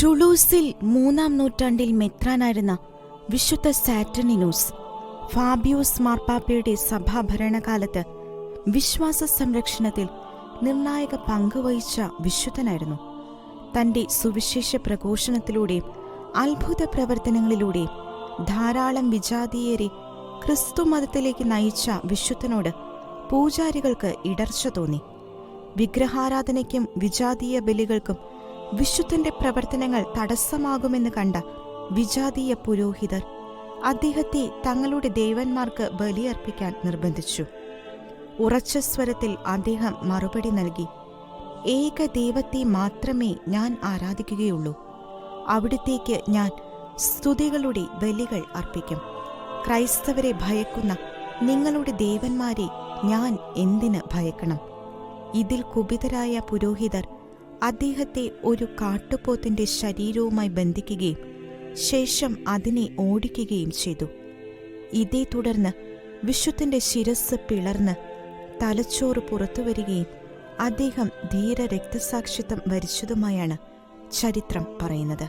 ടുളൂസിൽ 3-ാം നൂറ്റാണ്ടിൽ മെത്രാനായിരുന്ന വിശുദ്ധ സാറ്റർനിനൂസ് ഫാബിയൂസ് മാർപ്പാപ്പയുടെ സഭാഭരണകാലത്ത് വിശ്വാസ സംരക്ഷണത്തിൽ നിർണായക പങ്കുവഹിച്ച വിശുദ്ധനായിരുന്നു. തന്റെ സുവിശേഷ പ്രഘോഷണത്തിലൂടെയും അത്ഭുത പ്രവർത്തനങ്ങളിലൂടെയും ധാരാളം വിജാതീയരെ ക്രിസ്തുമതത്തിലേക്ക് നയിച്ച വിശുദ്ധനോട് പൂജാരികൾക്ക് ഇടർച്ച തോന്നി. വിഗ്രഹാരാധനയ്ക്കും വിജാതീയ ബലികൾക്കും വിശുദ്ധന്റെ പ്രവർത്തനങ്ങൾ തടസ്സമാകുമെന്ന് കണ്ട വിജാതീയ പുരോഹിതർ അദ്ദേഹത്തെ തങ്ങളുടെ ദേവന്മാർക്ക് ബലിയർപ്പിക്കാൻ നിർബന്ധിച്ചു. ഉറച്ച സ്വരത്തിൽ അദ്ദേഹം മറുപടി നൽകി, ഏക ദൈവത്തെ മാത്രമേ ഞാൻ ആരാധിക്കുകയുള്ളൂ. അവിടുത്തേക്ക് ഞാൻ സ്തുതികളുടെ ബലികൾ അർപ്പിക്കും. ക്രൈസ്തവരെ ഭയക്കുന്ന നിങ്ങളുടെ ദേവന്മാരെ ഞാൻ എന്തിന് ഭയക്കണം? ഇതിൽ കുപിതരായ പുരോഹിതർ അദ്ദേഹത്തെ ഒരു കാട്ടുപോത്തിന്റെ ശരീരവുമായി ബന്ധിക്കുകയും ശേഷം അതിനെ ഓടിക്കുകയും ചെയ്തു. ഇതേ തുടർന്ന് വിശുദ്ധന്റെ ശിരസ് പിളർന്ന് തലച്ചോറ് പുറത്തുവരികയും അദ്ദേഹം ധീര രക്തസാക്ഷിത്വം വരിച്ചതുമായാണ് ചരിത്രം പറയുന്നത്.